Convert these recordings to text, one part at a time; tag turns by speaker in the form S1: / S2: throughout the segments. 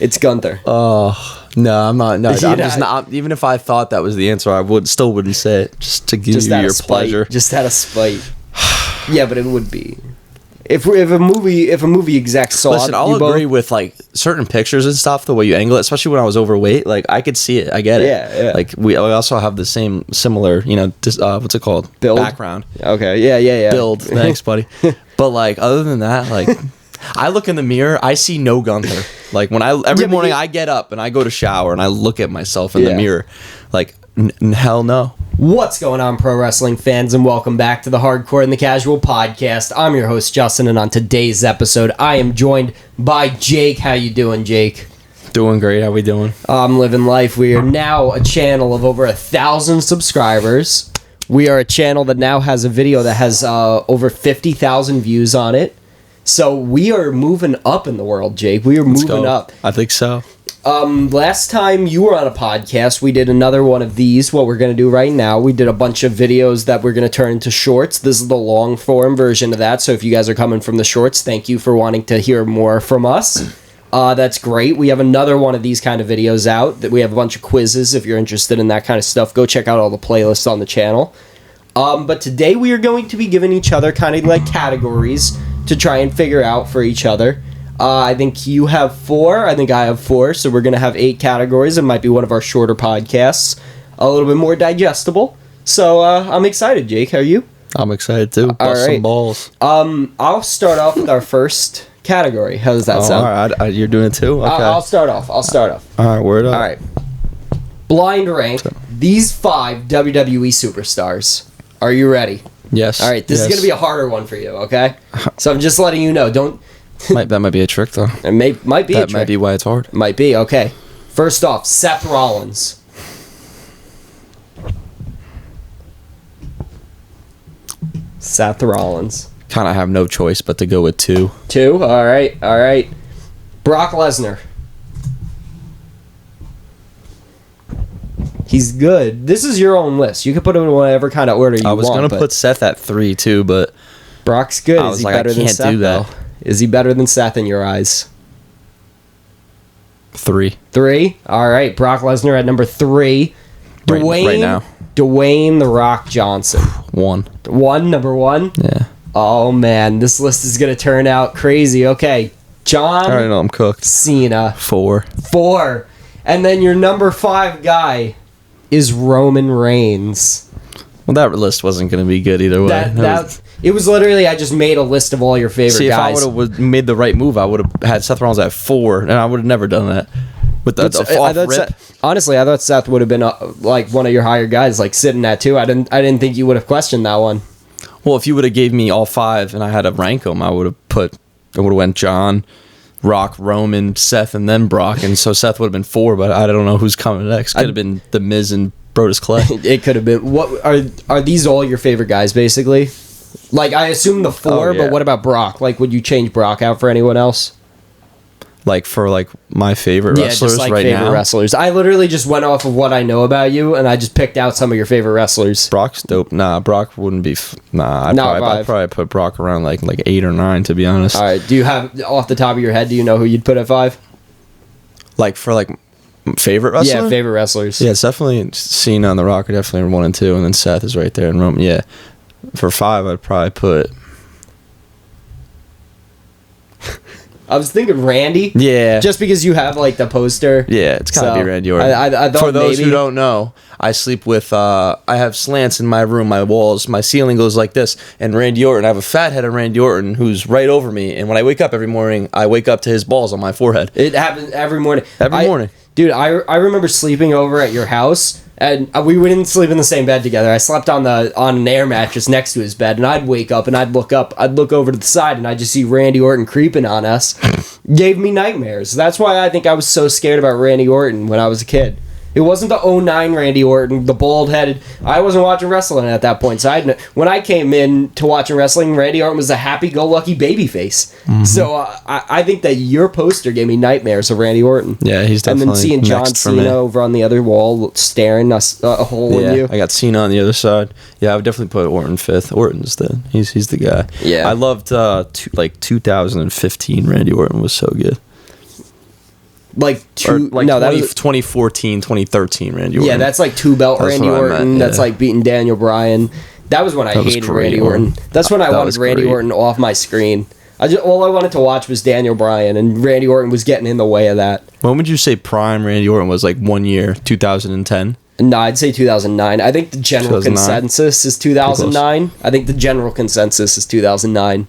S1: It's Gunther.
S2: Oh, no, I'm not. No, I'm just not. Even if I thought that was the answer, I still wouldn't say it just to give you your pleasure.
S1: Just out of spite. Yeah, but it would be. If a movie exec saw
S2: Listen, I'll agree with like certain pictures and stuff, the way you angle it, especially when I was overweight. Like I could see it, I get it.
S1: Yeah.
S2: Like we also have the similar, what's it called?
S1: Build
S2: background.
S1: Okay, yeah.
S2: Build. Thanks, buddy. But like other than that, like I look in the mirror, I see no Gunther. Like when every morning I get up and I go to shower and I look at myself in the mirror, like hell no.
S1: What's going on, pro wrestling fans, and welcome back to the Hardcore and the Casual podcast. I'm your host, Justin, and on today's episode, I am joined by Jake. How you doing, Jake?
S2: Doing great. How we doing?
S1: I'm living life. We are now a channel of over 1,000 subscribers. We are a channel that now has a video that has over 50,000 views on it. So we are moving up in the world, Jake. We are moving up.
S2: I think so.
S1: Last time you were on a podcast, we did another one of these. What we're going to do right now, we did a bunch of videos that we're going to turn into shorts. This is the long form version of that. So if you guys are coming from the shorts, thank you for wanting to hear more from us. That's great. We have another one of these kind of videos out. That we have a bunch of quizzes. If you're interested in that kind of stuff, go check out all the playlists on the channel. But today we are going to be giving each other kind of like categories to try and figure out for each other. I think you have 4. I think I have 4. So we're going to have 8 categories. It might be one of our shorter podcasts. A little bit more digestible. So I'm excited, Jake. How are you?
S2: I'm excited too. Bust some balls.
S1: I'll start off with our first category. How does that sound?
S2: All right. You're doing it too? Okay.
S1: I'll start off.
S2: All right, word up.
S1: All right. Blind rank these 5 WWE superstars. Are you ready?
S2: Yes.
S1: All right. This is going to be a harder one for you, okay? So I'm just letting you know.
S2: That might be a trick, though.
S1: It might be a trick.
S2: That might be why it's hard.
S1: Might be, okay. First off, Seth Rollins. Seth Rollins.
S2: Kind of have no choice but to go with 2.
S1: 2? All right. Brock Lesnar. He's good. This is your own list. You can put him in whatever kind of order you want.
S2: I was going to put Seth at 3, too, but...
S1: Brock's good. Is he better than Seth, though? Is he better than Seth in your eyes?
S2: 3.
S1: 3? All right. Brock Lesnar at number 3. Dwayne,
S2: right now.
S1: Dwayne The Rock Johnson.
S2: 1.
S1: 1? Number 1?
S2: Yeah.
S1: Oh, man. This list is going to turn out crazy. Okay. John
S2: I already know I'm cooked.
S1: Cena.
S2: 4.
S1: 4. And then your number 5 guy is Roman Reigns.
S2: Well, that list wasn't going to be good either way.
S1: It was literally, I just made a list of all your favorite guys.
S2: See, if I would have made the right move, I would have had Seth Rollins at 4, and I would have never done that. With the off rip.
S1: Honestly, I thought Seth would have been like one of your higher guys, like sitting at 2. I didn't think you would have questioned that one.
S2: Well, if you would have gave me all 5 and I had to rank them, I would have went John, Rock, Roman, Seth, and then Brock, and so Seth would have been 4, but I don't know who's coming next. Could have been The Miz and Brodus Clay.
S1: It could have been. What are these all your favorite guys, basically? Like, I assume the 4, but what about Brock? Like, would you change Brock out for anyone else?
S2: Like, for, like, my favorite wrestlers
S1: just like
S2: right
S1: favorite
S2: now?
S1: Wrestlers. I literally just went off of what I know about you, and I just picked out some of your favorite wrestlers.
S2: Brock's dope. Nah, Brock wouldn't be... I'd probably put Brock around, like 8 or 9, to be honest.
S1: All right. Do you have, off the top of your head, do you know who you'd put at 5?
S2: Like, for, like, favorite wrestler?
S1: Yeah, favorite wrestlers.
S2: Yeah, it's definitely Cena and The Rock are definitely 1 and 2, and then Seth is right there, and Roman, yeah. For 5, I'd probably put...
S1: I was thinking Randy.
S2: Yeah.
S1: Just because you have, like, the poster.
S2: Yeah, it's gotta be Randy Orton.
S1: I thought
S2: for those
S1: maybe...
S2: who don't know, I sleep with, I have slants in my room, my walls, my ceiling goes like this, and Randy Orton, I have a fat head of Randy Orton who's right over me, and when I wake up every morning, I wake up to his balls on my forehead.
S1: It happens every morning.
S2: Every morning.
S1: Dude, I remember sleeping over at your house, and we didn't sleep in the same bed together. I slept on an air mattress next to his bed, and I'd wake up and I'd look over to the side, and I'd just see Randy Orton creeping on us. Gave me nightmares. That's why I think I was so scared about Randy Orton when I was a kid. It wasn't the 2009 Randy Orton, the bald-headed. I wasn't watching wrestling at that point. So when I came in to watching wrestling, Randy Orton was a happy-go-lucky babyface. Mm-hmm. So I think that your poster gave me nightmares of Randy Orton.
S2: Yeah, he's definitely
S1: and then seeing John Cena over on the other wall staring a hole in you.
S2: I got Cena on the other side. Yeah, I would definitely put Orton 5th. Orton's he's the guy.
S1: Yeah,
S2: I loved 2015 Randy Orton was so good.
S1: Like
S2: Or
S1: two.
S2: like
S1: No, that was
S2: 2014, 2013 Randy Orton.
S1: yeah. That's like two belt
S2: That's
S1: Randy
S2: what I meant,
S1: Orton. That's
S2: yeah.
S1: like beating Daniel Bryan. That was when I
S2: That was
S1: hated
S2: great,
S1: Randy Orton.
S2: man.
S1: That's when I
S2: That
S1: wanted
S2: was
S1: Randy
S2: great.
S1: Orton off my screen. All I wanted to watch was Daniel Bryan, and Randy Orton was getting in the way of that.
S2: When would you say prime Randy Orton was? Like 1 year, 2010.
S1: No, I'd say 2009. I think the general
S2: 2009?
S1: consensus is 2009. I think the general consensus is 2009.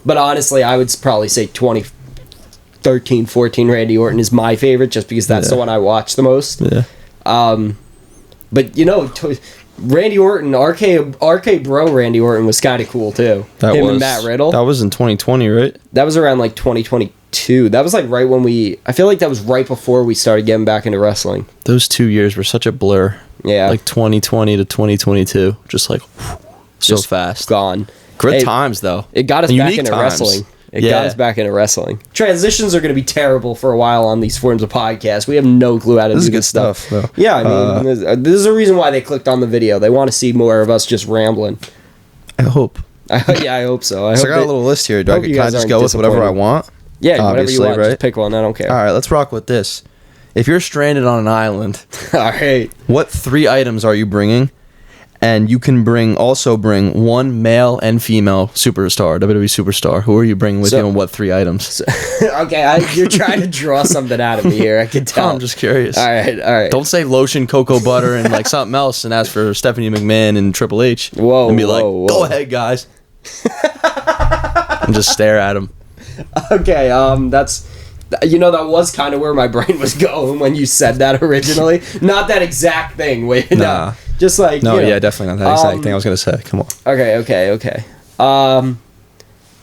S1: But honestly, I would probably say 2013, 14 Randy Orton is my favorite, just because that's
S2: Yeah.
S1: the one I watch the most.
S2: Yeah.
S1: But, you know, Randy Orton, RK Bro Randy Orton was kind of cool, too. Him and Matt Riddle.
S2: That was in 2020, right?
S1: That was around, like, 2022. That was, like, right when I feel like that was right before we started getting back into wrestling.
S2: Those 2 years were such a blur.
S1: Yeah.
S2: Like 2020 to 2022. Just like so
S1: Just
S2: fast.
S1: Gone.
S2: Good
S1: Hey,
S2: times, though.
S1: It got us back
S2: Unique
S1: into
S2: times.
S1: wrestling. It
S2: Yeah.
S1: got us back into wrestling. Transitions are going to be terrible for a while on these forms of podcasts. We have no clue how to
S2: This
S1: do
S2: is good
S1: this stuff.
S2: stuff, though.
S1: Yeah, I mean, there's a reason why they clicked on the video. They want to see more of us just rambling.
S2: I hope.
S1: Yeah, I hope so.
S3: So I got a little list here. Can I just go with whatever I want?
S1: Yeah, whatever you
S3: Obviously,
S1: want.
S3: right?
S1: Just pick one. I don't care.
S2: All right, let's rock with this. If you're stranded on an island,
S1: All right.
S2: what 3 items are you bringing? And you can also bring one male and female superstar, WWE superstar. Who are you bringing with
S1: So-
S2: you, and what 3 items?
S1: Okay, you're trying to draw something out of me here. I can tell.
S2: I'm just curious.
S1: All right.
S2: Don't say lotion, cocoa butter, and like something else, and ask for Stephanie McMahon and Triple H.
S1: Whoa,
S2: and be like,
S1: whoa.
S2: "Go ahead, guys," and just stare at him.
S1: Okay, that's... You know, that was kind of where my brain was going when you said that originally. Not that exact thing. Wait,
S2: Nah.
S1: no. Just like,
S2: No,
S1: you know.
S2: yeah, definitely not that exact thing I was gonna say. Come on.
S1: Okay.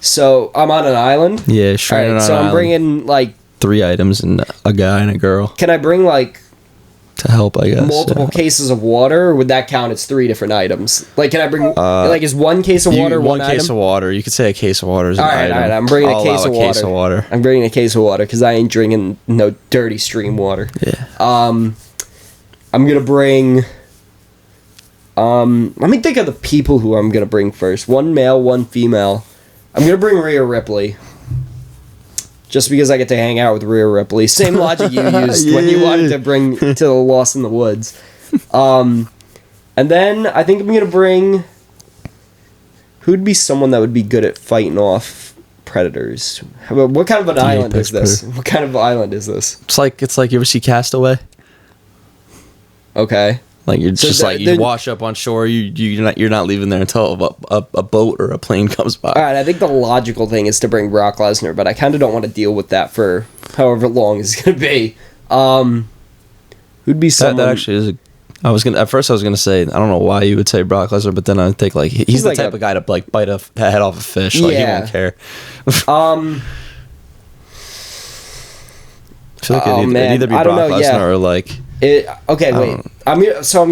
S1: So I'm on an island.
S2: Yeah, stranded
S1: Alright,
S2: on
S1: so
S2: an
S1: I'm
S2: island.
S1: bringing, like...
S2: 3 items and a guy and a girl
S1: Can I bring, like,
S2: to help, I guess.
S1: multiple cases of water, or would that count as 3 different items? Like, can I bring... like, is one case of water
S2: one
S1: item?
S2: case of water. You could say a case of water is an
S1: All right,
S2: item.
S1: all right. I'm bringing
S2: I'll
S1: a case
S2: allow
S1: of water. I'm bringing a case of water because I ain't drinking no dirty stream water.
S2: Yeah.
S1: I'm gonna bring. Let me think of the people who I'm gonna bring first. One male, one female. I'm gonna bring Rhea Ripley. Just because I get to hang out with Rhea Ripley. Same logic you used when you wanted to bring to the Lost in the Woods. And then I think I'm gonna bring. Who'd be someone that would be good at fighting off predators? What kind of an island is
S2: apex
S1: this? What kind of island is this?
S2: It's like you ever see Castaway?
S1: Okay.
S2: Like you're
S1: So
S2: just like you wash up on shore. You're not leaving there until a boat or a plane comes by.
S1: All right, I think the logical thing is to bring Brock Lesnar, but I kind of don't want to deal with that for however long it's going to be. Who'd be someone...
S2: That actually is. At first I was gonna say I don't know why you would say Brock Lesnar, but then I think like he's the
S1: like
S2: type of guy to like bite a head off a fish. Like he
S1: Yeah.
S2: won't care.
S1: I
S2: feel like
S1: Oh,
S2: it'd
S1: man.
S2: either be
S1: I don't
S2: Brock
S1: know,
S2: Lesnar
S1: yeah.
S2: or like
S1: okay, wait. I'm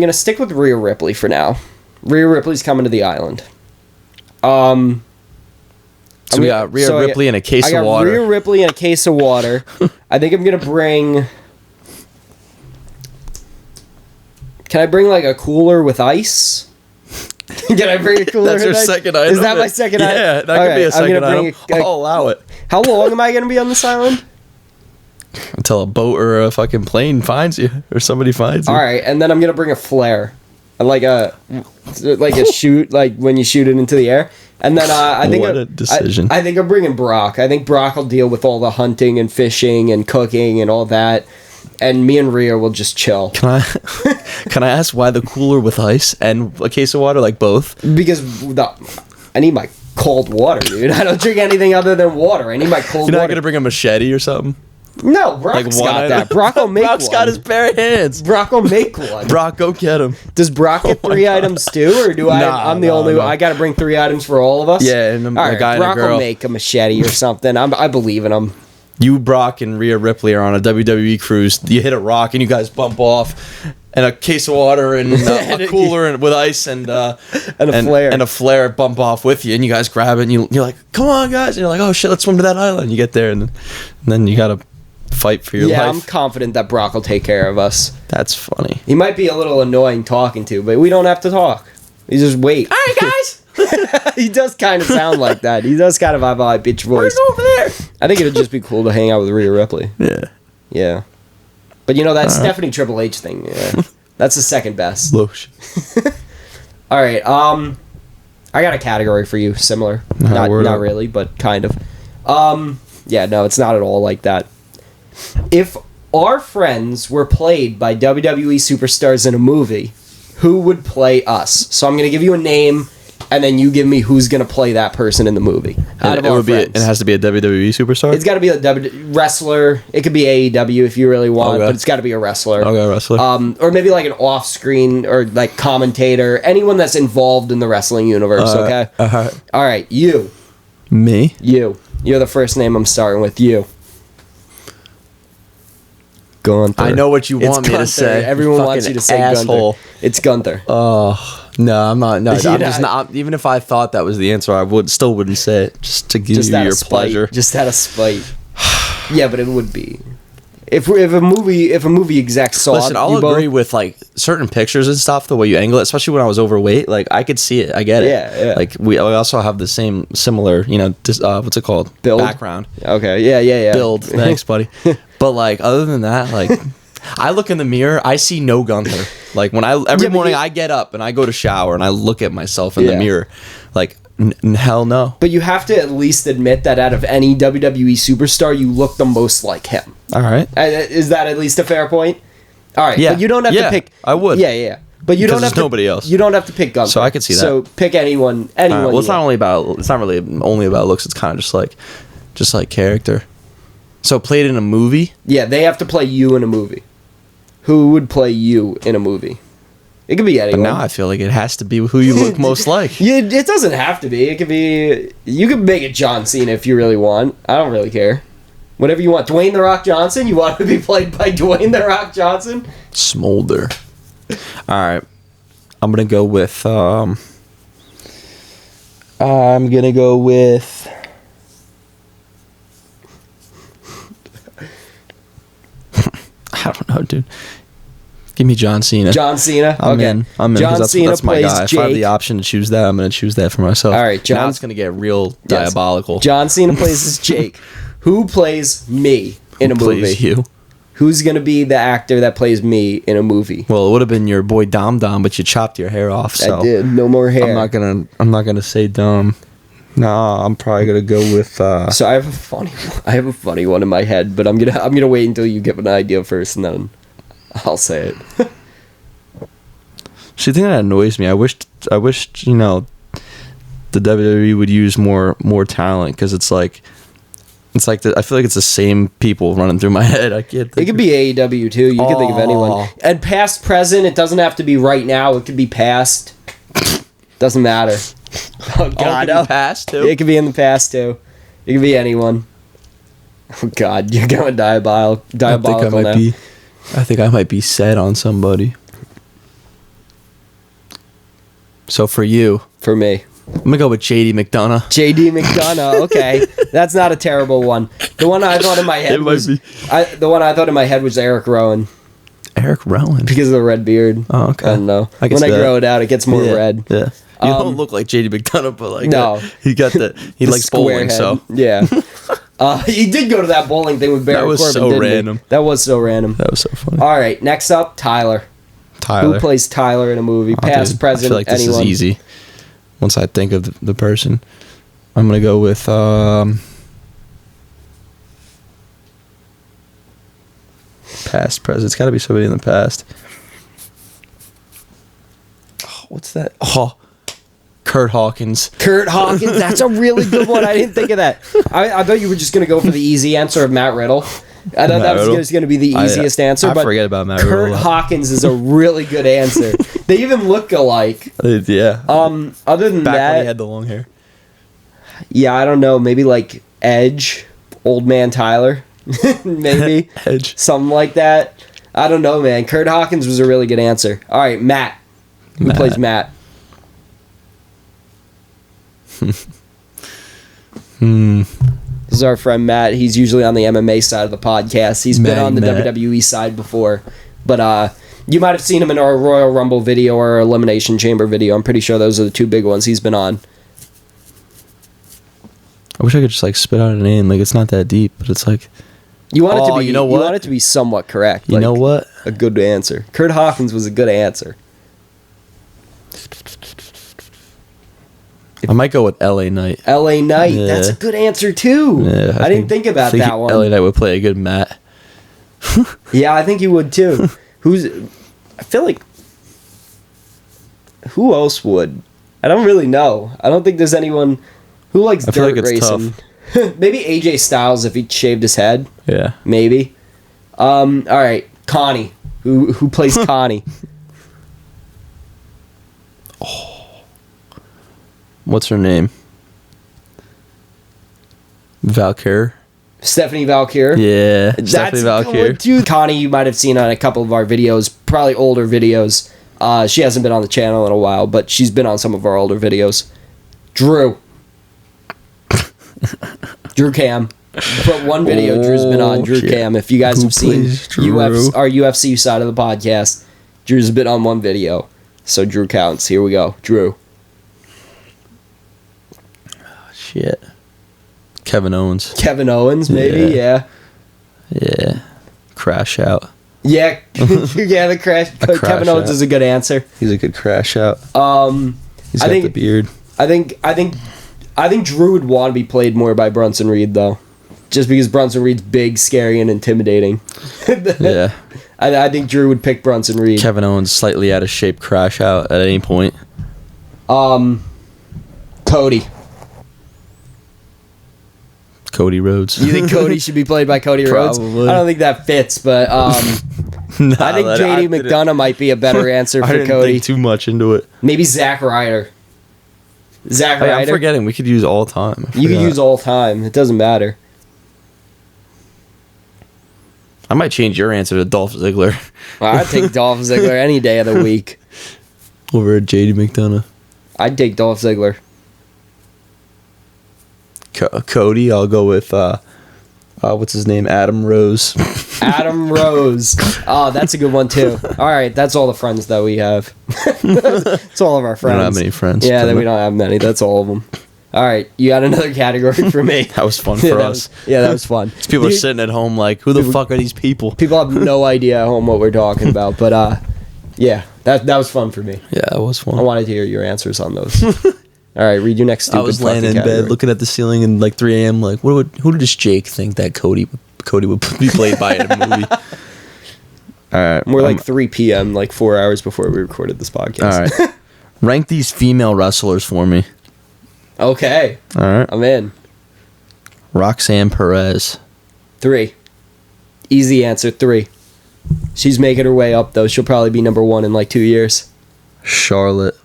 S1: gonna stick with Rhea Ripley for now. Rhea Ripley's coming to the island.
S2: So we got Rhea Ripley and a case of water.
S1: Rhea Ripley and a case of water. I think I'm gonna bring. Can I bring like a cooler with ice? Can I bring a cooler?
S2: That's
S1: with
S2: your
S1: ice?
S2: second item.
S1: Is that my second item?
S2: Yeah, that could
S1: Okay,
S2: be a
S1: I'm
S2: second
S1: gonna bring
S2: item. I'll allow it
S1: How long am I gonna be on this island?
S2: until a boat or a fucking plane finds you or somebody finds you.
S1: All right, and then I'm gonna bring a flare, like a shoot, like when you shoot it into the air. And then I think
S2: What a decision.
S1: I think I'm bringing Brock. I think Brock will deal with all the hunting and fishing and cooking and all that, and me and Rhea will just chill.
S2: Can I ask why the cooler with ice and a case of water, like both?
S1: Because I need my cold water, dude. I don't drink anything other than water. I need my cold
S2: You're not
S1: water.
S2: gonna bring a machete or something?
S1: No, Brock's
S2: one
S1: got
S2: item?
S1: that. Brock will make
S2: Brock's
S1: one.
S2: got his bare hands.
S1: Brock will make one.
S2: Brock, go get him.
S1: Does Brock get 3 items too, or do I?
S2: Nah,
S1: I'm the
S2: no,
S1: only.
S2: no.
S1: I got to bring 3 items for all of us.
S2: Yeah, and a guy and a
S1: Brock will
S2: girl.
S1: make a machete or something. I believe in him.
S2: You, Brock, and Rhea Ripley are on a WWE cruise. You hit a rock and you guys bump off, and a case of water and a cooler and with ice and a flare bump off with you, and you guys grab it and you're like, "Come on, guys!" And you're like, "Oh shit, let's swim to that island." You get there and then you gotta fight for your life.
S1: Yeah, I'm confident that Brock will take care of us.
S2: That's funny.
S1: He might be a little annoying talking to, but we don't have to talk. You just wait.
S2: All right, guys.
S1: He does kind of sound like that. He does kind of have a high pitched voice.
S2: We're over there.
S1: I think it would just be cool to hang out with Rhea Ripley.
S2: Yeah.
S1: Yeah. But that Stephanie Triple H thing, yeah. That's the second best.
S2: Lotion.
S1: All right, I got a category for you, similar. Not really, but kind of. Yeah, no, it's not at all like that. If our friends were played by WWE superstars in a movie, who would play us? So I'm going to give you a name, and then you give me who's going to play that person in the movie.
S2: It has to be a WWE superstar?
S1: It's got to be a wrestler. It could be AEW if you really want, but it's got to be a wrestler.
S2: Okay, wrestler.
S1: Or maybe like an off-screen or like commentator. Anyone that's involved in the wrestling universe, okay? All right, you.
S2: Me?
S1: You. You're the first name I'm starting with. You. Gunther.
S2: I know what you want me to say.
S1: Everyone wants you to say
S2: asshole.
S1: Gunther. It's Gunther.
S2: Oh, no, I'm not. No, I'm just not. Even if I thought that was the answer, I still wouldn't say it just to give you your pleasure.
S1: Just out of spite. Yeah, but it would be. If a movie exec saw
S2: Listen, I'll agree with like certain pictures and stuff, the way you angle it, especially when I was overweight. Like I could see it, I get it.
S1: Yeah.
S2: Like we also have the similar, what's it called?
S1: Build?
S2: Background.
S1: Okay, yeah.
S2: Build. Thanks, buddy. But like other than that, like I look in the mirror, I see no Gunther. Like when every morning I get up and I go to shower and I look at myself in the mirror, like. Hell no.
S1: But you have to at least admit that out of any WWE superstar, you look the most like him.
S2: All right.
S1: Is that at least a fair point? All right.
S2: Yeah.
S1: But you don't have to pick.
S2: I would.
S1: Yeah. But you don't have
S2: nobody else.
S1: You don't have to pick Gunther.
S2: So I could see that.
S1: So pick anyone.
S2: Well, it's not really only about looks. It's kind of just like character. So played in a movie.
S1: Yeah, they have to play you in a movie. Who would play you in a movie? It could be anyone.
S2: But now I feel like it has to be who you look most like.
S1: Yeah, it doesn't have to be. It could be. You could make it John Cena if you really want. I don't really care. Whatever you want. Dwayne The Rock Johnson? You want to be played by Dwayne The Rock Johnson?
S2: Smolder. All right. I'm going to go with... I don't know, dude. Give me John Cena.
S1: John Cena?
S2: I'm in.
S1: John Cena
S2: that's my
S1: plays
S2: guy.
S1: Jake.
S2: If I have the option to choose that, I'm going to choose that for myself.
S1: All right,
S2: now it's going to get real diabolical.
S1: John Cena plays as Jake. Who plays me in a movie?
S2: Plays you.
S1: Who's going to be the actor that plays me in a movie?
S2: Well, it would have been your boy Dom, but you chopped your hair off. So
S1: I did. No more hair.
S2: I'm not gonna say Dom. Nah, I'm probably gonna go with.
S1: So I have a funny one in my head, but I'm gonna wait until you give an idea first, and then I'll say it.
S2: See, the thing that annoys me, I wished the WWE would use more talent, because it's like I feel like it's the same people running through my head. I can't think.
S1: It could be AEW too. You could think of anyone. And past, present. It doesn't have to be right now. It could be past. Doesn't matter. Oh God,
S2: it could be past too.
S1: It could be in the past too. It could be anyone. Oh God, you're going diabolical now.
S2: I think I might be set on somebody. So for you,
S1: for me,
S2: I'm gonna go with JD McDonough.
S1: JD McDonough, okay, that's not a terrible one. The one I thought in my head was Eric Rowan.
S2: Eric Rowan,
S1: because of the red beard.
S2: Oh, okay.
S1: I don't know. When I grow it out, it gets more red.
S2: Yeah. You don't look like JD McDonough, but like
S1: no,
S2: he got he likes bowling,
S1: head.
S2: so
S1: yeah. He did go to that bowling thing with Barry Corbin. That was so random. That was so random.
S2: That was so funny.
S1: All right, next up, Tyler. Who plays Tyler in a movie? Past, present, anyone? I feel like this is
S2: easy. Once I think of the person, I'm gonna go with past, present. It's got to be somebody in the past. Oh, what's that? Oh, Kurt Hawkins.
S1: Kurt Hawkins. That's a really good one. I didn't think of that. I thought you were just gonna go for the easy answer of Matt Riddle. I thought that was just going to be the easiest answer.
S2: I
S1: but
S2: forget about Matt
S1: Kurt
S2: Riddle.
S1: Hawkins is a really good answer. They even look alike.
S2: Yeah.
S1: Other than
S2: Back
S1: that,
S2: when he had the long hair.
S1: Yeah, I don't know. Maybe like Edge, Old Man Tyler, maybe
S2: Edge,
S1: something like that. I don't know, man. Kurt Hawkins was a really good answer. All right, Matt. Who plays Matt? This is our friend Matt. He's usually on the MMA side of the podcast. He's been on the WWE side before. But you might have seen him in our Royal Rumble video or our Elimination Chamber video. I'm pretty sure those are the two big ones he's been on.
S2: I wish I could just like spit out a name. Like, it's not that deep, but it's like
S1: You want it to be.
S2: You know what?
S1: You want it to be somewhat correct.
S2: You know what?
S1: A good answer. Kurt Hawkins was a good answer.
S2: I might go with LA Knight.
S1: LA Knight.
S2: Yeah.
S1: That's a good answer too.
S2: Yeah,
S1: I didn't think about that one.
S2: LA Knight would play a good Matt.
S1: Yeah, I think he would too. I feel like. Who else would? I don't really know. I don't think there's anyone who likes dirt racing. Maybe AJ Styles if he shaved his head.
S2: Yeah.
S1: Maybe. All right, Connie. Who plays Connie?
S2: What's her name? Valkyrie.
S1: Stephanie Valkyrie.
S2: Yeah, Stephanie Valkyrie.
S1: Dude, Connie, you might have seen on a couple of our videos, probably older videos. She hasn't been on the channel in a while, but she's been on some of our older videos. Drew Cam. Put one video Drew's been on. Drew Cam. If you guys have seen our UFC side of the podcast, Drew's been on one video. So Drew counts. Here we go. Drew.
S2: Shit. Kevin Owens.
S1: Kevin Owens, maybe? Yeah.
S2: Yeah. Crash Out.
S1: Yeah. Yeah, the crash. Kevin Owens is a good answer.
S3: He's a good crash out. He's got the beard.
S1: I think Drew would want to be played more by Brunson Reed, though. Just because Brunson Reed's big, scary, and intimidating.
S2: Yeah.
S1: I think Drew would pick Brunson Reed.
S2: Kevin Owens slightly out of shape crash out at any point. Cody Rhodes.
S1: You think Cody should be played by Cody Rhodes?
S2: Probably.
S1: I don't think that fits, but I think JD McDonough might be a better answer for
S2: I didn't
S1: Cody.
S2: think too much into it.
S1: Maybe Zack Ryder. Zack Ryder.
S2: I'm forgetting. We could use all time.
S1: You could use all time. It doesn't matter.
S2: I might change your answer to Dolph Ziggler.
S1: I'd take Dolph Ziggler any day of the week.
S2: Over at JD McDonough.
S1: I'd take Dolph Ziggler.
S2: Cody, I'll go with what's his name? Adam Rose.
S1: Adam Rose. Oh, that's a good one too. All right, that's all the friends that we have. That's all of our friends.
S2: We don't have many friends.
S1: Yeah, we don't have many. That's all of them. All right, you got another category for me.
S2: That was fun for us.
S1: That was fun.
S2: People are sitting at home like, who the fuck are these people?
S1: People have no idea at home what we're talking about, but yeah, that was fun for me.
S2: Yeah, that was fun.
S1: I wanted to hear your answers on those. All right, read your next stupid.
S2: I was laying in bed looking at the ceiling and like 3 a.m. like, who does Jake think that Cody would be played by in a movie? All right,
S1: we're like 3 p.m. like 4 hours before we recorded this podcast.
S2: All right, rank these female wrestlers for me.
S1: Okay.
S2: All right,
S1: I'm in.
S2: Roxanne Perez.
S1: 3. Easy answer. 3. She's making her way up though. She'll probably be number 1 in like 2 years.
S2: Charlotte.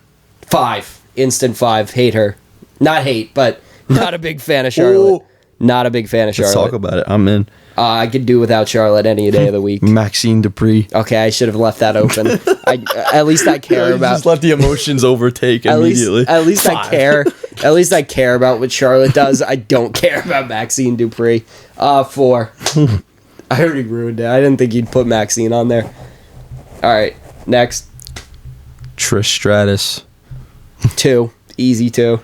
S1: 5. Instant 5. Hate her. Not hate, but not a big fan of Charlotte. Not a big fan of Charlotte.
S2: Let's talk about it. I'm in.
S1: I could do without Charlotte any day of the week.
S2: Maxine Dupree.
S1: Okay, I should have left that open. At least I care about.
S2: Just let the emotions overtake immediately.
S1: At least I care. At least I care about what Charlotte does. I don't care about Maxine Dupree. 4. I already ruined it. I didn't think you'd put Maxine on there. All right, next.
S2: Trish Stratus.
S1: 2. Easy 2.
S2: All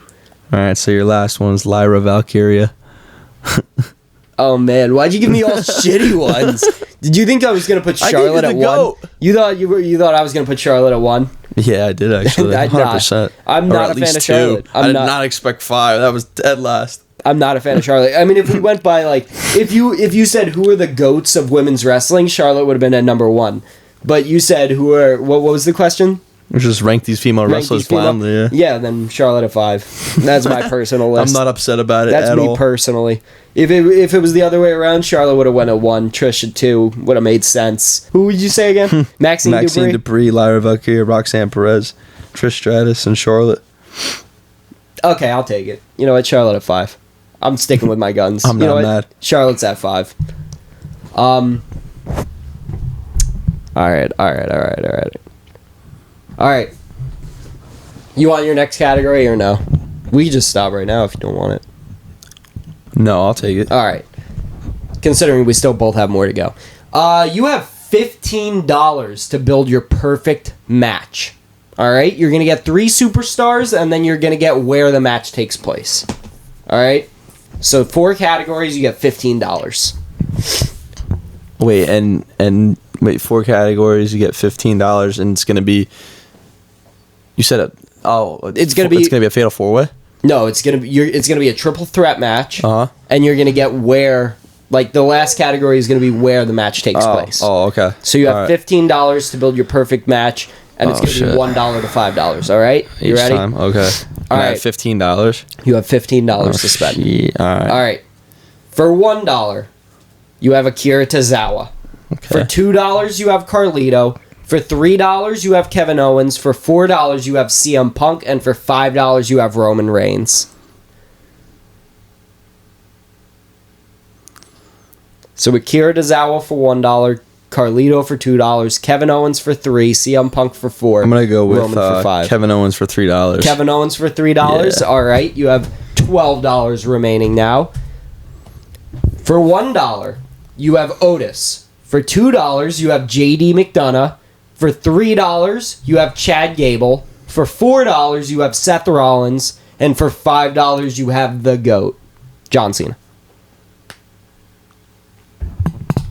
S2: right, so your last one's Lyra Valkyria.
S1: Oh man, why'd you give me all shitty ones? Did you think I was gonna put Charlotte at 1? You thought I was gonna put Charlotte at 1?
S2: Yeah, I did actually. 100%.
S1: I'm not a fan of Charlotte.
S2: I did not expect 5. That was dead last.
S1: I'm not a fan of Charlotte. I mean, if we went by like, if you said who are the GOATs of women's wrestling, Charlotte would have been at number 1. But you said who are what was the question?
S2: Just rank these female wrestlers blindly.
S1: Yeah, then Charlotte at 5. That's my personal list.
S2: I'm not upset about it.
S1: That's
S2: at
S1: me
S2: all.
S1: Personally. If it was the other way around, Charlotte would have went at 1, Trish at 2. Would have made sense. Who would you say again? Maxine
S2: Dupree, Lyra Valkyria, Roxanne Perez, Trish Stratus, and Charlotte.
S1: Okay, I'll take it. You know what? Charlotte at 5. I'm sticking with my guns.
S2: I'm not mad.
S1: Charlotte's at 5. All right. All right. You want your next category or no? We can just stop right now if you don't want it.
S2: No, I'll take it.
S1: All right. Considering we still both have more to go. You have $15 to build your perfect match. All right? You're going to get 3 superstars, and then you're going to get where the match takes place. All right? So 4 categories, you get $15.
S2: Wait, and wait, 4 categories, you get $15, and it's gonna be. You said it. Oh,
S1: it's gonna be
S2: a fatal 4-way.
S1: No, it's gonna be a triple threat match,
S2: and
S1: you're gonna get where. Like, the last category is going to be where the match takes place.
S2: Oh, okay.
S1: So you have $15 to build your perfect match, and it's going to be $1 to $5. All right, you ready?
S2: Time. Okay.
S1: All right.
S2: $15.
S1: You have $15 to spend.
S2: All right.
S1: All right. For $1, you have Akira Tozawa.
S2: Okay.
S1: For $2, you have Carlito. For $3, you have Kevin Owens. For $4, you have CM Punk, and for $5, you have Roman Reigns. So Akira Tozawa for $1, Carlito for $2, Kevin Owens for $3, CM Punk for $4.
S2: I'm gonna go with
S1: Roman for $5.
S2: Kevin Owens for $3.
S1: Kevin Owens for $3.
S2: Yeah.
S1: All right, you have $12 remaining now. For $1, you have Otis. For $2, you have JD McDonough. For $3, you have Chad Gable. For $4, you have Seth Rollins, and for $5, you have the GOAT, John Cena.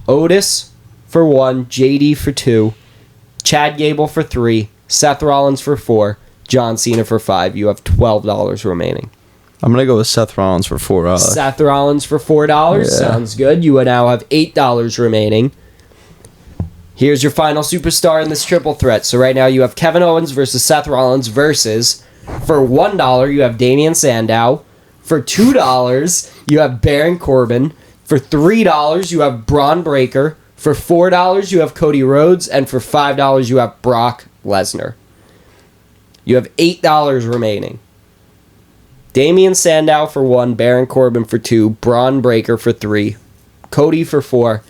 S1: Otis for 1, JD for 2, Chad Gable for 3, Seth Rollins for 4, John Cena for 5. You have $12 remaining.
S2: I'm going to go with Seth Rollins for $4.
S1: Seth Rollins for $4.
S2: Yeah.
S1: Sounds good. You now have $8 remaining. Here's your final superstar in this triple threat. So right now you have Kevin Owens versus Seth Rollins versus, for $1, you have Damian Sandow. For $2, you have Baron Corbin. For $3, you have Braun Breaker. For $4, you have Cody Rhodes. And for $5, you have Brock Lesnar. You have $8 remaining. Damian Sandow for 1, Baron Corbin for 2, Braun Breaker for 3, Cody for 4,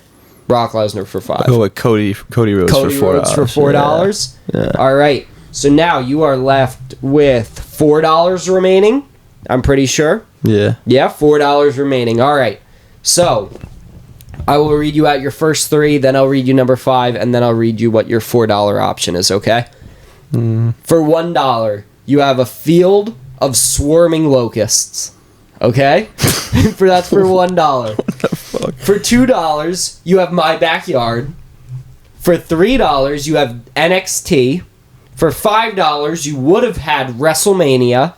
S1: Brock Lesnar for 5.
S2: I'll go with Cody Rhodes for $4.
S1: Rhodes for $4?
S2: Yeah.
S1: All right. So now you are left with $4 remaining, I'm pretty sure.
S2: Yeah.
S1: Yeah, $4 remaining. All right. So, I will read you out your first 3, then I'll read you number 5, and then I'll read you what your $4 option is, okay? For $1, you have a field of swarming locusts, okay? That's for $1.
S2: What the fuck?
S1: For $2, you have My Backyard. For $3, you have NXT. For $5, you would have had WrestleMania.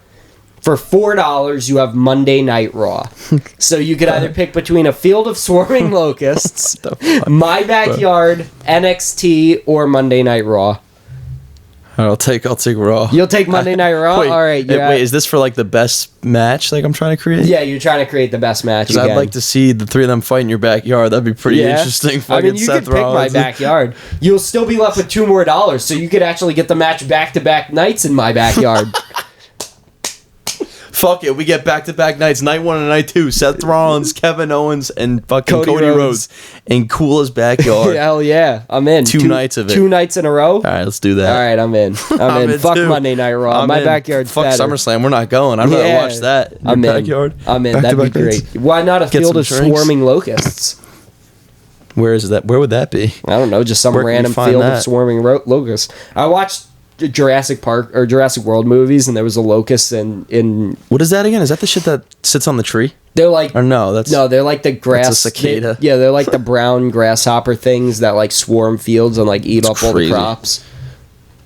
S1: For $4, you have Monday Night Raw. So you could either pick between a field of swarming locusts, My Backyard, NXT, or Monday Night Raw.
S2: I'll take Raw.
S1: You'll take Monday Night Raw?
S2: Wait,
S1: all right.
S2: Wait, is this for like the best match like I'm trying to create?
S1: Yeah, you're trying to create the best match.
S2: Because I'd like to see the 3 of them fight in your backyard. That'd be pretty interesting.
S1: I mean, you could pick My Backyard. You'll still be left with $2 more, so you could actually get the match back-to-back nights in My Backyard.
S2: Fuck it, we get back-to-back nights, night 1 and night 2. Seth Rollins, Kevin Owens, and fucking Cody Rhodes in Cool's backyard.
S1: Hell yeah, I'm in.
S2: Two nights of it.
S1: 2 nights in a row?
S2: All right, let's do that.
S1: All right, I'm in. I'm in. Fuck
S2: too.
S1: Monday Night Raw. My backyard's
S2: Fuck
S1: better.
S2: SummerSlam, we're not going. I'd rather watch that in
S1: I'm
S2: your
S1: in.
S2: backyard.
S1: I'm in. That'd be great. Why not a field of swarming locusts?
S2: Where is that? Where would that be?
S1: I don't know, just some random field of swarming locusts. I watched Jurassic Park or Jurassic World movies, and there was a locust in.
S2: What is that again? Is that the shit that sits on the tree?
S1: They're like,
S2: or no,
S1: they're like the grass.
S2: That's a cicada.
S1: They're like the brown grasshopper things that like swarm fields and like eat up all the crops.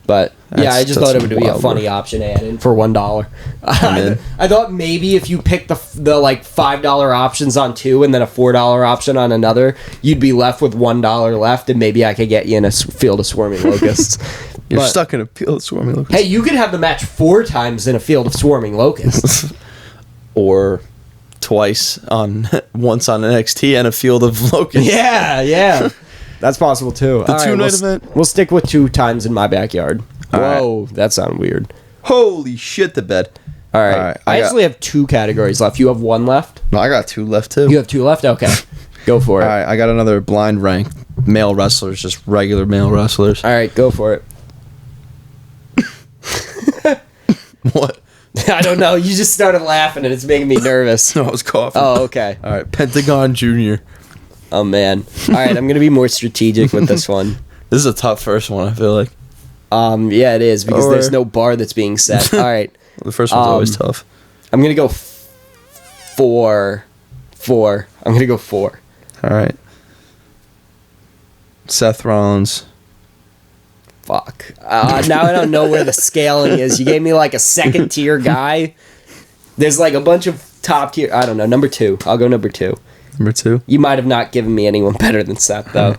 S1: But yeah, I just thought it would be a funny option to add in for $1. I thought maybe if you picked the like $5 options on 2 and then a $4 option on another, you'd be left with $1 left, and maybe I could get you in a field of swarming locusts.
S2: You're stuck in a field of swarming locusts.
S1: Hey, you could have the match 4 times in a field of swarming locusts.
S2: Or once on NXT and a field of locusts.
S1: Yeah. That's possible too.
S2: The 2-night event.
S1: We'll stick with 2 times in My Backyard. Whoa,
S2: right.
S1: That sounded weird.
S2: Holy shit, the bed.
S1: All right. I actually have 2 categories left. You have 1 left?
S2: No, I got 2 left too.
S1: You have 2 left? Okay. Go for it.
S2: All right, I got another blind rank. Male wrestlers, just regular male wrestlers.
S1: All right, go for it.
S2: What?
S1: I don't know. You just started laughing and it's making me nervous.
S2: No, I was coughing.
S1: Oh, okay.
S2: All right, Pentagon Jr.
S1: Oh, man. All right, I'm going to be more strategic with this one.
S2: This is a tough first one, I feel like.
S1: Yeah, it is, because there's no bar that's being set. All right.
S2: The first one's always tough.
S1: I'm going to go 4. I'm going to go 4.
S2: All right. Seth Rollins.
S1: Fuck. Now I don't know where the scaling is. You gave me like a second tier guy. There's like a bunch of top tier. I don't know. Number 2. I'll go number 2.
S2: Number 2.
S1: You might have not given me anyone better than Seth though.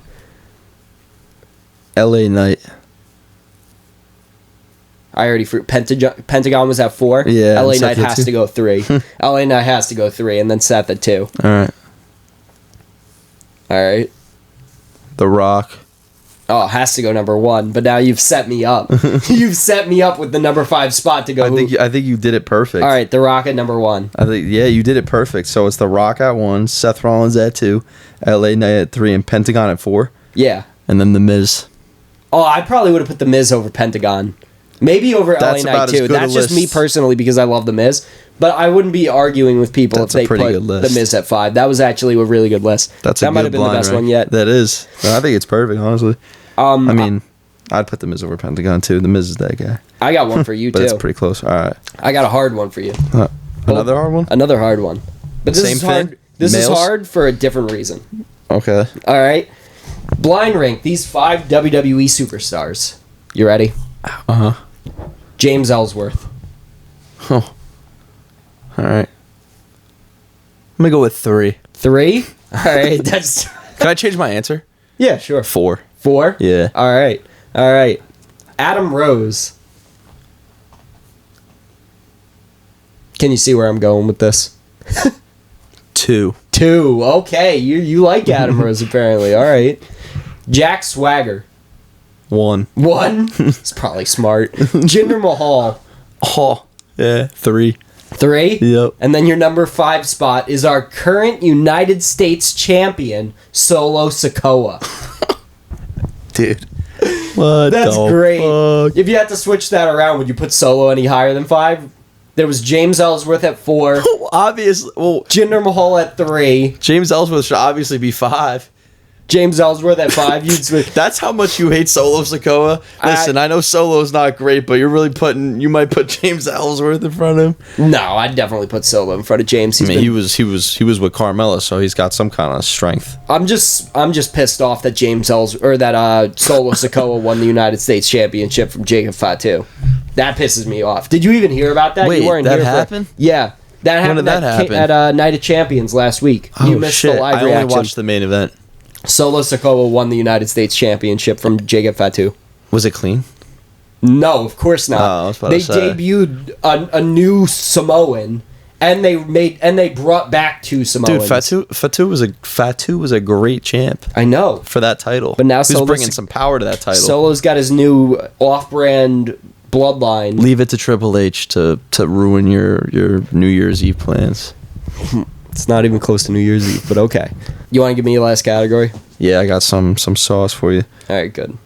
S2: LA Knight.
S1: I already Pentagon was at 4.
S2: Yeah.
S1: LA Knight has to go 3. LA Knight has to go 3, and then Seth at 2.
S2: All right. The Rock.
S1: Oh, it has to go number 1. But now you've set me up. You've set me up with the number 5 spot to go.
S2: I think you did it perfect.
S1: All right, The Rock at number 1.
S2: I think you did it perfect. So it's The Rock at 1, Seth Rollins at 2, LA Knight at 3, and Pentagon at 4.
S1: Yeah.
S2: And then The Miz.
S1: Oh, I probably would have put The Miz over Pentagon. Maybe over LA Knight too. That's just me personally because I love The Miz. But I wouldn't be arguing with people if they put The Miz at 5. That was actually a really good list. That might have been the best one yet.
S2: That is. I think it's perfect, honestly. I mean, I'd put The Miz over Pentagon too. The Miz is that guy.
S1: I got one for you too.
S2: But it's pretty close. All right.
S1: I got a hard one for you.
S2: Another hard one?
S1: Another hard one. But this is hard. This is hard for a different reason.
S2: Okay.
S1: All right. Blind rank these 5 WWE superstars. You ready?
S2: Uh-huh.
S1: James Ellsworth.
S2: Oh. All right. I'm going to go with 3.
S1: 3? All right. That's.
S2: Can I change my answer?
S1: Yeah, sure.
S2: 4.
S1: 4?
S2: Yeah.
S1: All right. Adam Rose. Can you see where I'm going with this?
S2: 2.
S1: 2. Okay. You like Adam Rose apparently. All right. Jack Swagger.
S2: 1.
S1: 1? It's probably smart. Jinder Mahal.
S2: Oh, yeah. 3.
S1: 3?
S2: Yep.
S1: And then your number 5 spot is our current United States champion, Solo Sikoa.
S2: Dude. What
S1: That's great.
S2: Fuck?
S1: If you had to switch that around, would you put Solo any higher than 5? There was James Ellsworth at 4.
S2: Obviously. Well,
S1: Jinder Mahal at 3.
S2: James Ellsworth should obviously be 5.
S1: James Ellsworth at 5. You'd switch.
S2: That's how much you hate Solo Sikoa. Listen, I know Solo's not great, but you might put James Ellsworth in front of him.
S1: No, I'd definitely put Solo in front of James.
S2: He was with Carmella, so he's got some kind of strength.
S1: I'm just pissed off that Solo Sikoa won the United States Championship from Jacob Fatu. That pisses me off. Did you even hear about that?
S2: Wait,
S1: you weren't
S2: that
S1: here
S2: happened?
S1: Yeah. That happened
S2: when did that happen?
S1: At Night of Champions last week.
S2: Oh,
S1: you missed the live reaction.
S2: I only watched the main event.
S1: Solo Sikoa won the United States Championship from Jacob Fatu.
S2: Was it clean?
S1: No, of course not.
S2: Oh, I was about
S1: they
S2: to say.
S1: Debuted a new Samoan, and they brought back 2 Samoans.
S2: Dude, Fatu was a great champ.
S1: I know
S2: for that title.
S1: But now
S2: he's bringing some power to that title.
S1: Solo's got his new off-brand bloodline.
S2: Leave it to Triple H to ruin your New Year's Eve plans.
S1: It's not even close to New Year's Eve, but okay. You want to give me your last category?
S2: Yeah, I got some sauce for you.
S1: All right, good.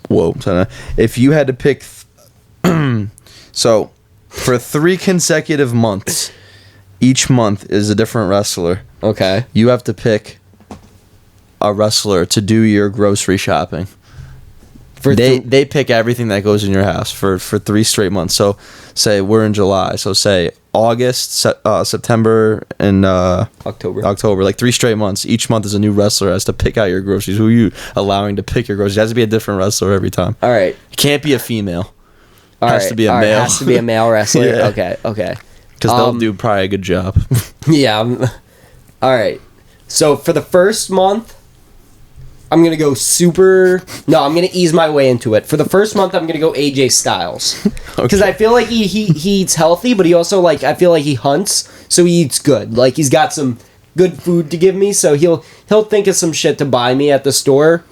S2: Whoa. If you had to pick... So, for 3 consecutive months, each month is a different wrestler.
S1: Okay.
S2: You have to pick a wrestler to do your grocery shopping. They pick everything that goes in your house for 3 straight months. So, say we're in July. So, say August, September, and October. Like 3 straight months. Each month is a new wrestler has to pick out your groceries. Who are you allowing to pick your groceries? It has to be a different wrestler every time.
S1: All right.
S2: It can't be a female. It has to be a male.
S1: It has to be a male wrestler.
S2: Yeah.
S1: Okay.
S2: Because they'll do probably a good job.
S1: Yeah. All right. So, for the first month... I'm going to go I'm going to ease my way into it. For the first month, I'm going to go AJ Styles. Because I feel like he eats healthy, but he also, I feel like he hunts, so he eats good. Like, he's got some good food to give me, so he'll think of some shit to buy me at the store.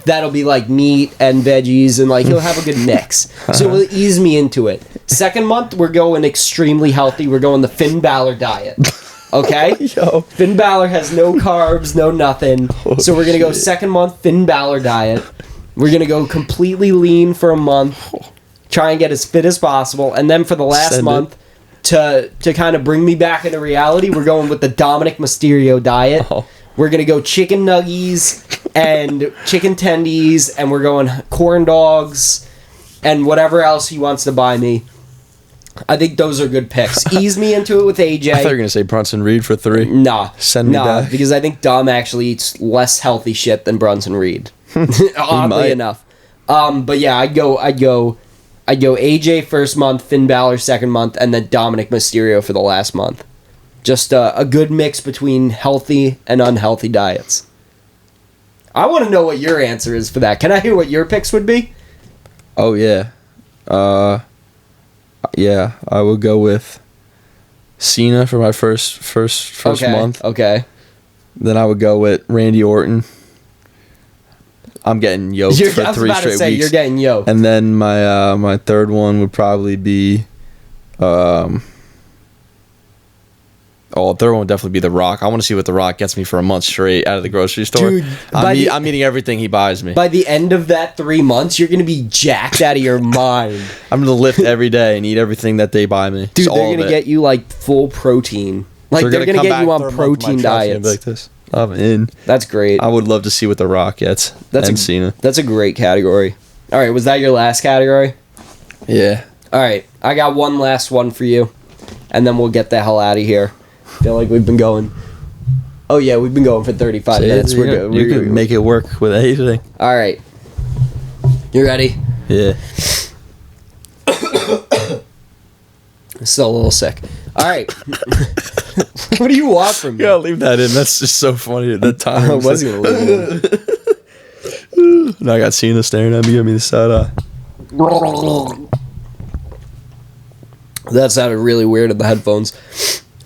S1: That'll be, meat and veggies, and, he'll have a good mix. So it will ease me into it. Second month, we're going extremely healthy. We're going the Finn Balor diet. Okay?
S2: Yo.
S1: Finn Balor has no carbs, no nothing. So we're going to go second month Finn Balor diet. We're going to go completely lean for a month. Try and get as fit as possible. And then for the last month, to kind of bring me back into reality, we're going with the Dominic Mysterio diet. We're going to go chicken nuggies and chicken tendies. And we're going corn dogs and whatever else he wants to buy me. I think those are good picks. Ease me into it with AJ.
S2: I thought you were going to say Brunson Reed for 3.
S1: Nah.
S2: Send me back.
S1: Because I think Dom actually eats less healthy shit than Brunson Reed. Oddly enough. But yeah, I'd go AJ first month, Finn Balor second month, and then Dominic Mysterio for the last month. Just a good mix between healthy and unhealthy diets. I want to know what your answer is for that. Can I hear what your picks would be?
S2: Oh, yeah. Yeah, I would go with Cena for my first month.
S1: Okay.
S2: Then I would go with Randy Orton. I'm getting yoked for 3 straight weeks.
S1: You're getting yoked.
S2: And then my third one would probably be third one would definitely be The Rock. I want to see what The Rock gets me for a month straight out of the grocery store.
S1: Dude,
S2: I'm eating everything he buys me.
S1: By the end of that 3 months, you're going to be jacked out of your mind.
S2: I'm going to lift every day and eat everything that they buy me.
S1: Dude, they're going to get you like full protein. Like they're going to get you on protein diets.
S2: I'm in.
S1: That's great.
S2: I would love to see what The Rock gets. Cena.
S1: That's a great category. All right, was that your last category?
S2: Yeah.
S1: All right, I got one last one for you, and then we'll get the hell out of here. I feel like we've been going. Oh yeah, we've been going for 35 minutes. We're good.
S2: You can make it work with anything.
S1: All right, you ready?
S2: Yeah.
S1: Still a little sick. All right. What do you want from me?
S2: Yeah, leave that in. That's just so funny at that time.
S1: I was gonna leave it in.
S2: Now I got Cena staring at me. Give me the side eye.
S1: That sounded really weird in the headphones.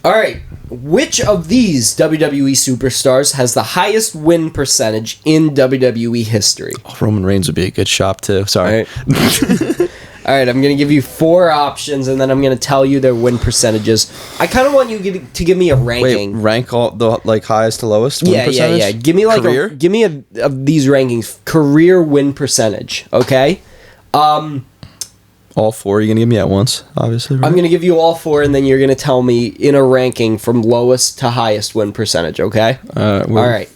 S1: All right. Which of these WWE superstars has the highest win percentage in WWE history?
S2: Oh, Roman Reigns would be a good shop too. Sorry.
S1: All right, I'm going to give you 4 options, and then I'm going to tell you their win percentages. I kind of want you to give me a ranking.
S2: Wait, rank all the highest to lowest win percentage?
S1: Yeah. Give me
S2: career?
S1: Give me of these rankings, career win percentage, okay?
S2: All 4 you're going to give me at once, obviously, right?
S1: I'm going to give you all 4, and then you're going to tell me in a ranking from lowest to highest win percentage, okay? All right.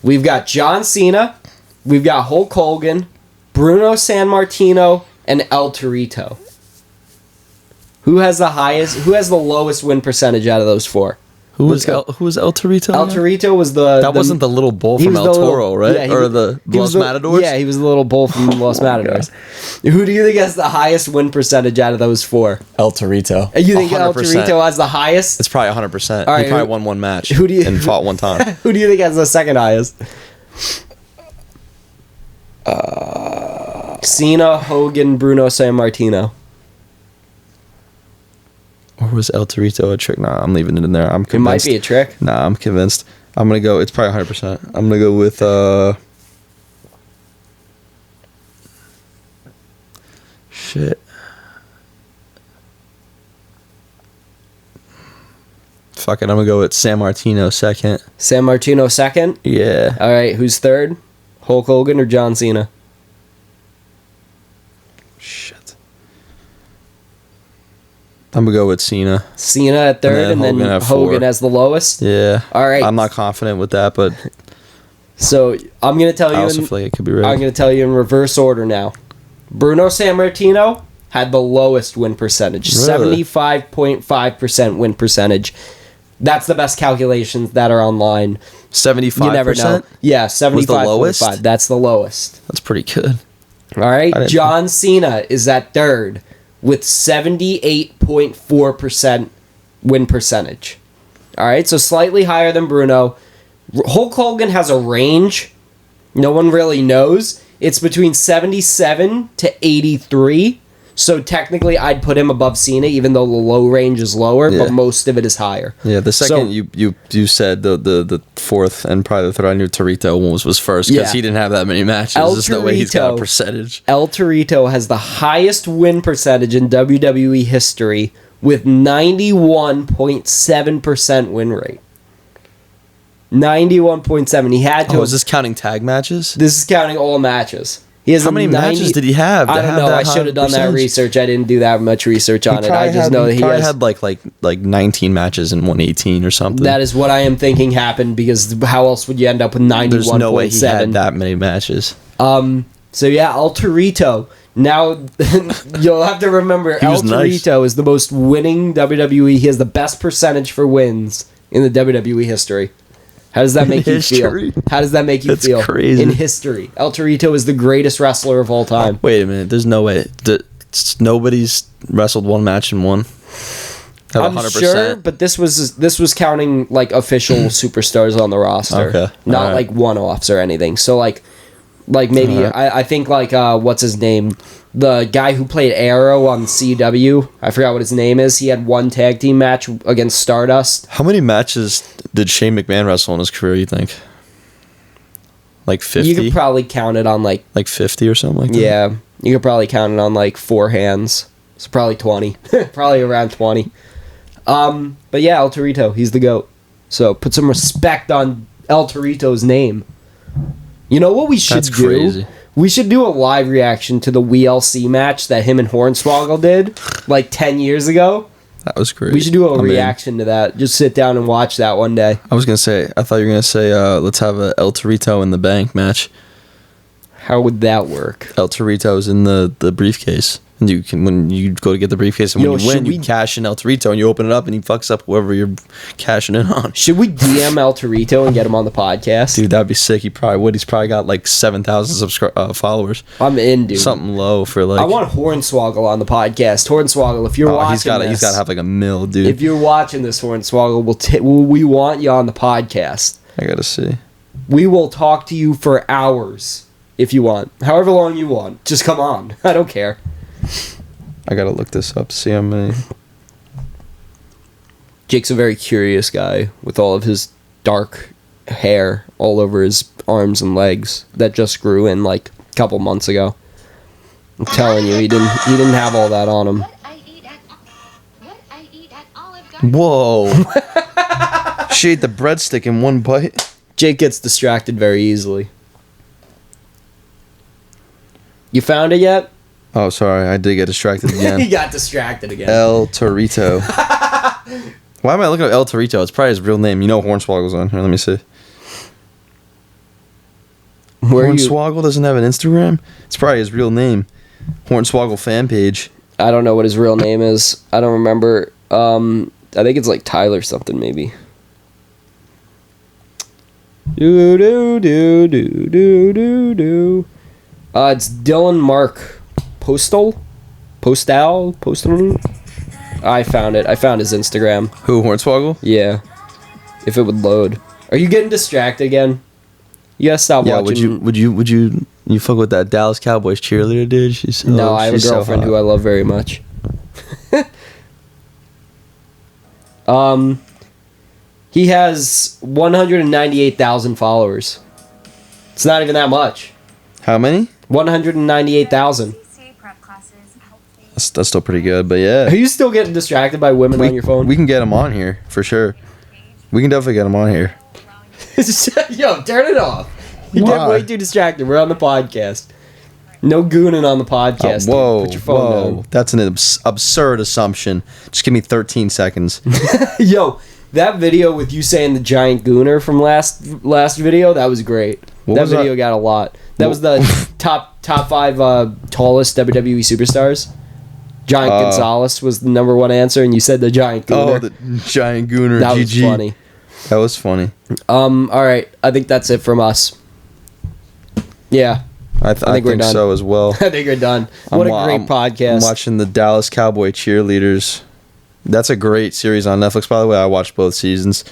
S1: We've got John Cena, we've got Hulk Hogan, Bruno Sammartino, and El Torito. Who has the lowest win percentage out of those 4?
S2: Who was El Torito?
S1: El Torito was
S2: wasn't the little bull from El Toro, right?
S1: Yeah,
S2: or the Los Matadors?
S1: Yeah, he was the little bull from Los Matadors. Who do you think has the highest win percentage out of those 4?
S3: El Torito.
S1: You think
S2: 100%.
S1: El Torito has the highest?
S2: It's probably 100%.
S1: All right,
S2: he probably won one match and fought one time.
S1: Who do you think has the second highest? Cena, Hogan, Bruno Sammartino.
S2: Or was El Torito a trick? Nah, I'm leaving it in there. I'm convinced.
S1: It might be a trick.
S2: Nah, I'm convinced. I'm going to go, it's probably 100%. I'm going to go with, shit. Fuck it, I'm going to go with Sammartino second.
S1: Sammartino second?
S2: Yeah.
S1: All right, who's third? Hulk Hogan or John Cena?
S2: Shit. I'm going to go with Cena.
S1: Cena at third, and then Hogan as the lowest?
S2: Yeah.
S1: All right.
S2: I'm not confident with that, but...
S1: So, I'm going to tell you...
S2: I also feel like it could be right.
S1: I'm going to tell you in reverse order now. Bruno Sammartino had the lowest win percentage.
S2: Really?
S1: 75.5% win percentage. That's the best calculations that are online.
S2: 75%?
S1: You never know. Yeah, 75.5. That's the lowest.
S2: That's pretty good.
S1: All right. John Cena is at third with 78.4% win percentage. All right, so slightly higher than Bruno. Hulk Hogan has a range. No one really knows. It's between 77 to 83. So technically, I'd put him above Cena, even though the low range is lower, but most of it is higher.
S2: Yeah, the second you said the fourth and probably the third, I knew Torito was first because he didn't have that many matches. There's no way he's got a percentage.
S1: El Torito has the highest win percentage in WWE history with 91.7% win rate. 91.7. He had to.
S2: Oh, is this counting tag matches?
S1: This is counting all matches.
S2: How many matches did he have?
S1: I don't know. I should have done that research. I didn't do that much research on it. I just know that he
S2: had like 19 matches in 118 or something.
S1: That is what I am thinking happened because how else would you end up with 91.7?
S2: There's no way he had that many matches.
S1: So yeah, El Torito. Now you'll have to remember El Torito is the most winning WWE. He has the best percentage for wins in the WWE history. How does that make you feel? How does that make you feel?
S2: Crazy.
S1: In history, El Torito is the greatest wrestler of all time.
S2: Wait a minute. There's no way. Nobody's wrestled one match and won.
S1: I'm 100%. Sure, but this was counting like official superstars on the roster,
S2: okay.
S1: Not like one-offs or anything. So like maybe I think like what's his name, the guy who played Arrow on CW. I forgot what his name is. He had one tag team match against Stardust.
S2: How many matches did Shane McMahon wrestle in his career? You think? Like 50?
S1: You could probably count it on like
S2: 50 or something like that.
S1: Yeah, you could probably count it on like 4 hands. It's probably 20, probably around 20. But yeah, El Torito, he's the GOAT. So put some respect on El Torito's name. You know what we should do? Crazy. We should do a live reaction to the WLC match that him and Hornswoggle did like 10 years ago.
S2: That was great.
S1: We should do a reaction to that. Just sit down and watch that one day.
S2: I thought you were going to say, let's have a El Torito in the bank match.
S1: How would that work?
S2: El Torito's in the briefcase. And you can, when you go to get the briefcase and when you win, you cash in El Torito and you open it up and he fucks up whoever you're cashing in on.
S1: Should we DM El Torito and get him on the podcast?
S2: Dude, that'd be sick. He probably would. He's probably got like 7,000 followers.
S1: I'm in, dude.
S2: Something low for like...
S1: I want Hornswoggle on the podcast. Hornswoggle, if you're watching
S2: he's got to have like a mil, dude.
S1: If you're watching this, Hornswoggle, we want you on the podcast.
S2: I gotta see.
S1: We will talk to you for hours if you want. However long you want. Just come on. I don't care.
S2: I gotta look this up, see how many.
S1: Jake's a very curious guy with all of his dark hair all over his arms and legs that just grew in like a couple months ago. I'm telling you, he didn't have all that on him.
S2: Whoa. She ate the breadstick in one bite.
S1: Jake gets distracted very easily. You found it yet?
S2: Oh, sorry. I did get distracted again.
S1: He got distracted again.
S2: El Torito. Why am I looking at El Torito? It's probably his real name. You know Hornswoggle's on here. Let me see. Hornswoggle doesn't have an Instagram? It's probably his real name. Hornswoggle fan page.
S1: I don't know what his real name is. I don't remember. I think it's like Tyler something, maybe. It's Dylan Mark Postal. I found it. I found his Instagram.
S2: Who, Hornswoggle?
S1: Yeah. If it would load. Are you getting distracted again? You gotta stop watching.
S2: Would you fuck with that Dallas Cowboys cheerleader, dude?
S1: No, I have a girlfriend who I love very much. He has 198,000 followers. It's not even that much.
S2: How many?
S1: 198,000.
S2: That's still pretty good, but yeah.
S1: Are you still getting distracted by women on your phone?
S2: We can get them on here, for sure. We can definitely get them on here.
S1: Yo, turn it off. You get way too distracted. We're on the podcast. No gooning on the podcast.
S2: Whoa,
S1: put your phone down.
S2: That's an absurd assumption. Just give me 13 seconds.
S1: Yo, that video with you saying the giant gooner from last video, that was great. That video got a lot. That was the top 5 tallest WWE superstars. Giant Gonzalez was the number 1 answer, and you said the giant gooner.
S2: Oh, the giant gooner.
S1: That
S2: GG.
S1: was funny.
S2: That was funny.
S1: All right. I think that's it from us. Yeah.
S2: I think we're done. So as well.
S1: I think we're done. What a great podcast.
S2: I'm watching the Dallas Cowboy cheerleaders. That's a great series on Netflix, by the way. I watched both seasons.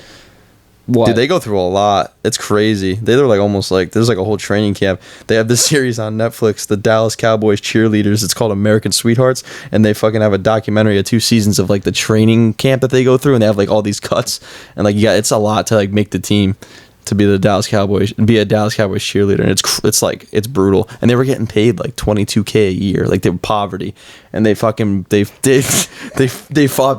S2: What? Dude, they go through a lot. It's crazy. They're like almost like there's like a whole training camp. They have this series on Netflix, the Dallas Cowboys cheerleaders. It's called American Sweethearts, and they fucking have a documentary of 2 seasons of like the training camp that they go through, and they have like all these cuts, and like it's a lot to like make the team to be the Dallas Cowboys, be a Dallas Cowboys cheerleader, and it's brutal. And they were getting paid like $22K a year, like they were poverty, and they fought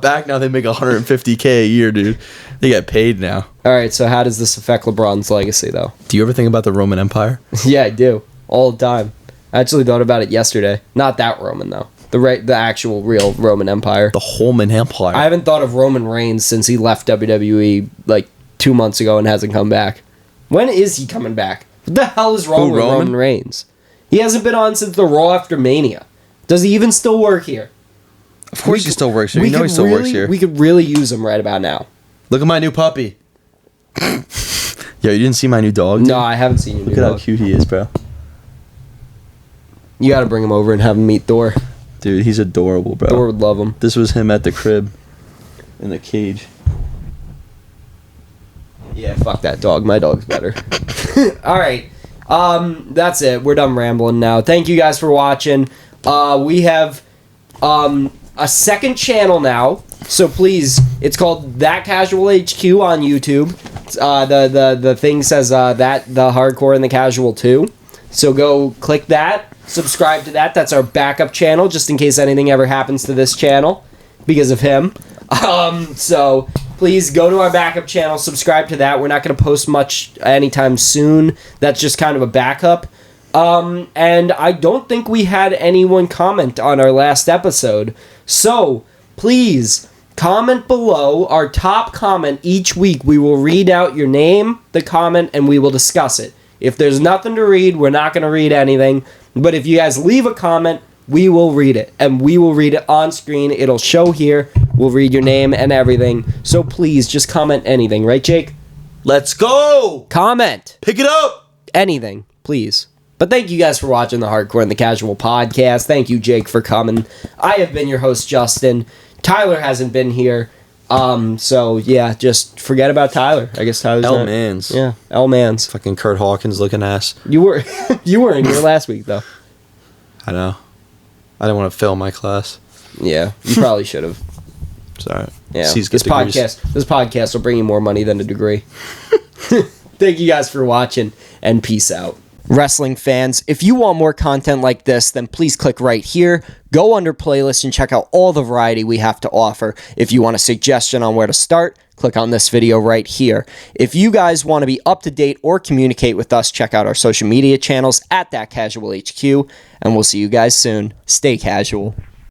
S2: back. Now they make $150K a year, dude. They get paid now. All right, so how does this affect LeBron's legacy, though? Do you ever think about the Roman Empire? Yeah, I do all the time. I actually thought about it yesterday. Not that Roman though. The actual real Roman Empire. The Roman Empire. I haven't thought of Roman Reigns since he left WWE like 2 months ago and hasn't come back. When is he coming back? What the hell is wrong with Roman Reigns?
S1: He hasn't been on since the Raw after Mania. Does he even still work here?
S3: Of course he still works here. You know he still works here.
S1: We could really use him right about now.
S2: Look at my new puppy. Yo, you didn't see my new dog?
S1: No, I haven't seen your new
S2: dog. Look at
S1: dog.
S2: how cute he is, bro.
S1: You gotta bring him over and have him meet Thor.
S2: Dude, he's adorable, bro.
S1: Thor would love him.
S2: This was him at the crib. In the cage.
S1: Yeah, fuck that dog. My dog's better. Alright. That's it. We're done rambling now. Thank you guys for watching. We have a second channel now. So please, it's called That Casual HQ on YouTube. The thing says that the hardcore and the casual too. So go click that, subscribe to that. That's our backup channel, just in case anything ever happens to this channel because of him. So please go to our backup channel, subscribe to that. We're not going to post much anytime soon. That's just kind of a backup. And I don't think we had anyone comment on our last episode. So please comment below. Our top comment each week. We will read out your name, the comment, and we will discuss it. If there's nothing to read, we're not going to read anything. But if you guys leave a comment, we will read it. And we will read it on screen. It'll show here. We'll read your name and everything. So please, just comment anything. Right, Jake?
S2: Let's go!
S1: Comment.
S2: Pick it up!
S1: Anything, please. But thank you guys for watching the Hardcore and the Casual podcast. Thank you, Jake, for coming. I have been your host, Justin. Tyler hasn't been here. So yeah, just forget about Tyler. I guess Tyler's
S2: L Mans.
S1: Yeah, L Mans.
S2: Fucking Kurt Hawkins looking ass.
S1: You were you were in here last week though.
S2: I know. I didn't want to fail my class.
S1: Yeah, you probably should have.
S2: Sorry.
S1: Yeah. This podcast will bring you more money than a degree. Thank you guys for watching and peace out. Wrestling fans, if you want more content like this, then please click right here. Go under playlist and check out all the variety we have to offer. If you want a suggestion on where to start, click on this video right here. If you guys want to be up to date or communicate with us, check out our social media channels at That Casual HQ, and we'll see you guys soon. Stay casual.